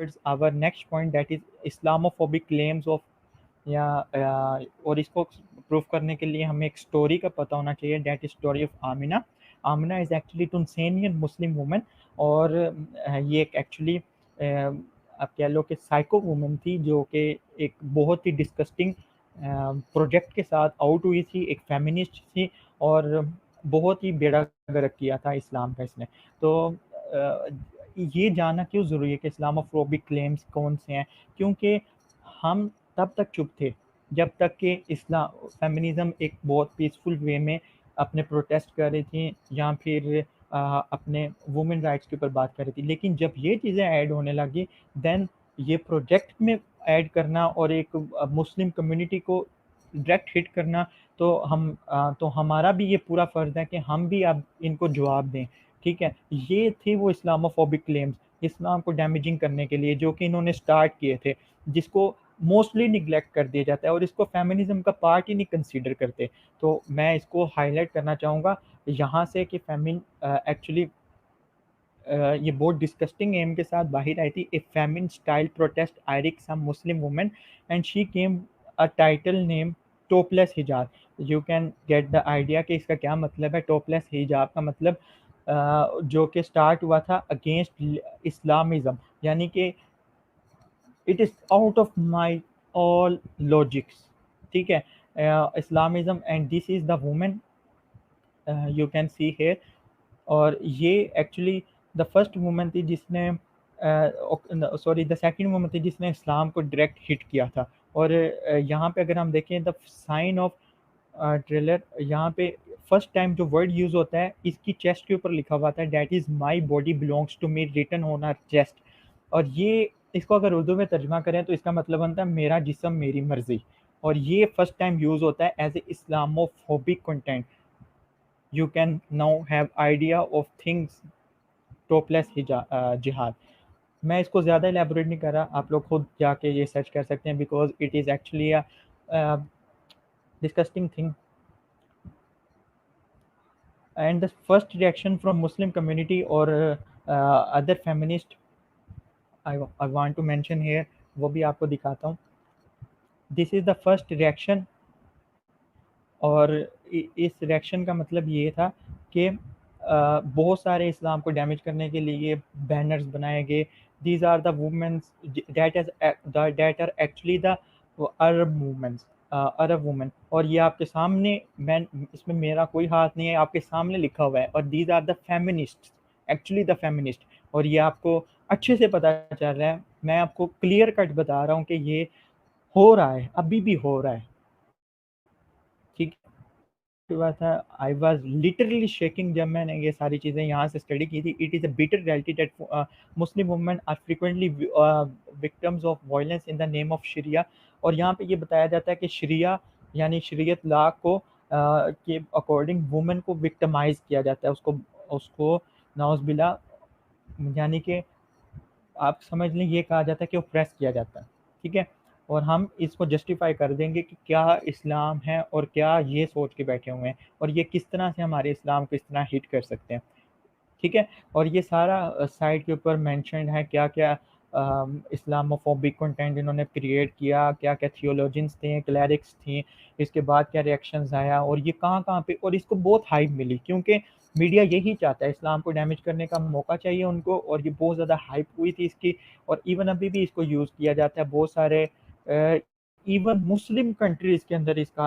Towards our next point, that is Islamophobic claims of, या और इसको प्रूव करने के लिए हमें एक स्टोरी का पता होना चाहिए, that is story of Amina. Amina is actually Tunisian Muslim woman, और ये एक एक्चुअली आप कह लो कि साइको वुमन थी, जो कि एक बहुत ही डिस्कस्टिंग प्रोजेक्ट के साथ आउट हुई थी, एक फेमिनिस्ट थी, और बहुत ही बेड़ा गर्क किया था इस्लाम का इसने। तो ये जानना क्यों ज़रूरी है कि इस्लामोफोबिक क्लेम्स कौन से हैं, क्योंकि हम तब तक चुप थे जब तक कि इस्लाम फेमिनिज़्म एक बहुत पीसफुल वे में अपने प्रोटेस्ट कर रही थी, या फिर अपने वुमेन राइट्स के ऊपर बात कर रही थी। लेकिन जब ये चीज़ें ऐड होने लगी, देन ये प्रोजेक्ट में ऐड करना और एक मुस्लिम कम्युनिटी को डायरेक्ट हिट करना, तो हमारा भी ये पूरा फ़र्ज़ है कि हम भी अब इनको जवाब दें, ठीक है? ये थे वो इस्लामोफोबिक क्लेम्स, इस्लाम को डैमेजिंग करने के लिए, जो कि इन्होंने स्टार्ट किए थे, जिसको मोस्टली निग्लेक्ट कर दिया जाता है और इसको फेमिनिज़्म का पार्ट ही नहीं कंसीडर करते। तो मैं इसको हाइलाइट करना चाहूँगा यहाँ से कि एक्चुअली ये बहुत डिस्गस्टिंग एम के साथ बाहर आई थी। ए फेमिन स्टाइल प्रोटेस्ट आयरिक some Muslim women and she came a title name topless hijab. You can get the idea कि इसका क्या मतलब है। टॉपलेस हिजाब का मतलब जो कि स्टार्ट हुआ था अगेंस्ट इस्लामिज़्म, यानी कि it is out of my all logics, ठीक है? Islamism and this is the women you can see here. और ये एक्चुअली द फर्स्ट वुमन थी जिसने सॉरी द सेकंड वुमन थी जिसने इस्लाम को डायरेक्ट हिट किया था। और यहाँ पे अगर हम देखें द साइन ऑफ ट्रेलर, यहाँ पे फर्स्ट टाइम जो वर्ड यूज़ होता है इसकी चेस्ट के ऊपर लिखा हुआ था, that is my body belongs to me, written on her chest. और ये इसको अगर उर्दू में तर्जमा करें तो इसका मतलब बनता है मेरा जिस्म मेरी मर्जी। और ये फर्स्ट टाइम यूज़ होता है as a Islamophobic content. You can now have idea of things topless jihad. मैं इसको ज़्यादा एलैबोरेट नहीं कर रहा, आप लोग खुद जाके ये सर्च कर सकते हैं, because it is actually a disgusting thing. And the first reaction from Muslim community और other feminist I want to mention here, वो भी आपको दिखाता हूँ। This is the first reaction. और इस रिएक्शन का मतलब ये था कि बहुत सारे इस्लाम को डैमेज करने के लिए बैनर्स बनाए गए। These are the womens that are actually the Arab movements, Arab women. और ये आपके सामने, मैं इसमें मेरा कोई हाथ नहीं है, आपके सामने लिखा हुआ है। और these are the feminist, actually the feminist. और ये आपको अच्छे से पता चल रहा है, मैं आपको क्लियर कट बता रहा हूँ कि ये हो रहा है, अभी भी हो रहा है, ठीक हुआ था। आई वॉज लिटरली शेकिंग जब मैंने ये सारी चीज़ें यहाँ से स्टडी की थी। It is a bitter reality that Muslim women are frequently victims of violence in the name of sharia. और यहाँ पे ये बताया जाता है कि शरिया यानी शरीयत ला को के अकॉर्डिंग वुमेन को विक्टिमाइज किया जाता है, उसको उसको नाउज़बिल्ला, यानी कि आप समझ लें ये कहा जाता है कि ऑप्रेस किया जाता है, ठीक है? और हम इसको जस्टिफाई कर देंगे कि क्या इस्लाम है और क्या ये सोच के बैठे हुए हैं और ये किस तरह से हमारे इस्लाम को इस तरह हिट कर सकते हैं, ठीक है? और ये सारा साइट के ऊपर मेंशन्ड है क्या-क्या इस्लामोफोबिक कंटेंट इन्होंने क्रिएट किया, क्या-क्या थियोलॉजियंस थे, क्लेरिक्स थी, इसके बाद क्या रिएक्शंस आया और ये कहाँ-कहाँ पे, और इसको बहुत हाइप मिली क्योंकि मीडिया यही चाहता है, इस्लाम को डैमेज करने का मौका चाहिए उनको। और ये बहुत ज़्यादा हाइप हुई थी इसकी। और इवन अभी भी इसको यूज़ किया जाता है बहुत सारे इवन मुस्लिम कंट्रीज़ के अंदर इसका,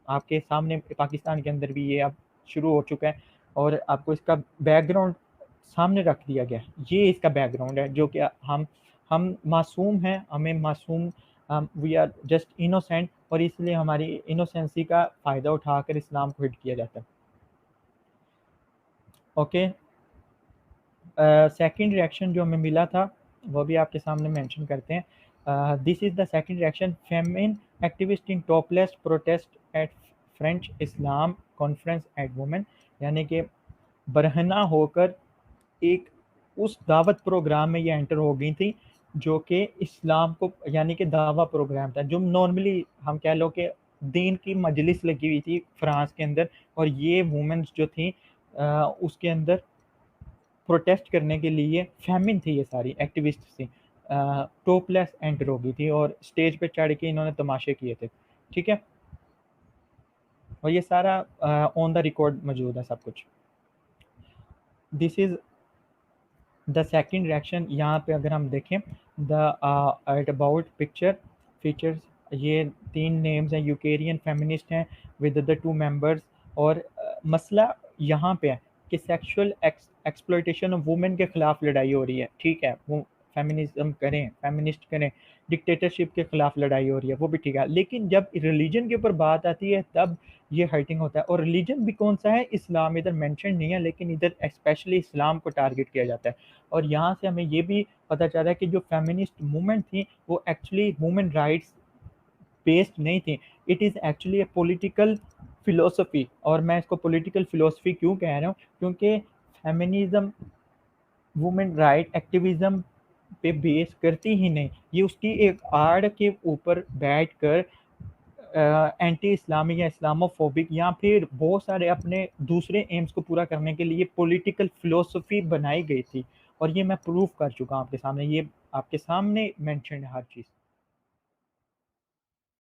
आपके सामने पाकिस्तान के अंदर भी ये अब शुरू हो चुका है। और आपको इसका बैकग्राउंड सामने रख दिया गया है। ये इसका बैकग्राउंड है जो कि हम मासूम हैं, हमें मासूम, वी आर जस्ट इनोसेंट, और इसलिए हमारी इनोसेंसी का फ़ायदा उठाकर इस्लाम को हिट किया जाता है। ओके, सेकंड रिएक्शन जो हमें मिला था वो भी आपके सामने मेंशन करते हैं। This is the second reaction, Femen activist in topless protest at French Islam conference at women. यानी कि बरहना होकर एक उस दावत प्रोग्राम में ये एंटर हो गई थी जो कि इस्लाम को, यानी कि दावा प्रोग्राम था जो नॉर्मली हम कह लो कि दीन की मजलिस लगी हुई थी फ्रांस के अंदर। और ये वुमेन्स जो थी उसके अंदर प्रोटेस्ट करने के लिए फेमिन थी, ये सारी एक्टिविस्ट थी। टोपलेस एंटर हो गई थी और स्टेज पे चढ़ के इन्होंने तमाशे किए थे, ठीक है। और ये सारा ऑन द रिकॉर्ड मौजूद है सब कुछ। This is the second reaction. यहाँ पे अगर हम देखें the at about picture features, ये 3 नेम्स हैं, यूकेरियन फेमिनिस्ट हैं विद द 2 मेंबर्स। और मसला यहाँ पे है कि सेक्सुअल एक्सप्लॉयटेशन ऑफ वुमेन के खिलाफ लड़ाई हो रही है, ठीक है, वो फेमिनिज्म करें, फेमिनिस्ट करें, डिक्टेटरशिप के खिलाफ लड़ाई हो रही है, वो भी ठीक है। लेकिन जब रिलीजन के ऊपर बात आती है तब ये हर्टिंग होता है। और रिलीजन भी कौन सा है? इस्लाम। इधर मेंशन नहीं है लेकिन इधर स्पेशली इस्लाम को टारगेट किया जाता है। और यहाँ से हमें ये भी पता चल रहा है कि जो फेमिनिस्ट मूवमेंट थी वो एक्चुअली ह्यूमन राइट्स बेस्ड नहीं थी, it is actually A political philosophy. और मैं इसको पॉलिटिकल फिलोसफी क्यों कह रहा हूँ, क्योंकि फेमिनिज्म वुमेन राइट एक्टिविज्म पे बेस करती ही नहीं, ये उसकी एक आड़ के ऊपर बैठ कर एंटी इस्लामिक या इस्लामोफोबिक या फिर बहुत सारे अपने दूसरे एम्स को पूरा करने के लिए पॉलिटिकल फिलोसफी बनाई गई थी। और ये मैं प्रूफ कर चुका हूँ आपके सामने, ये आपके सामने मेंशन है हर चीज़।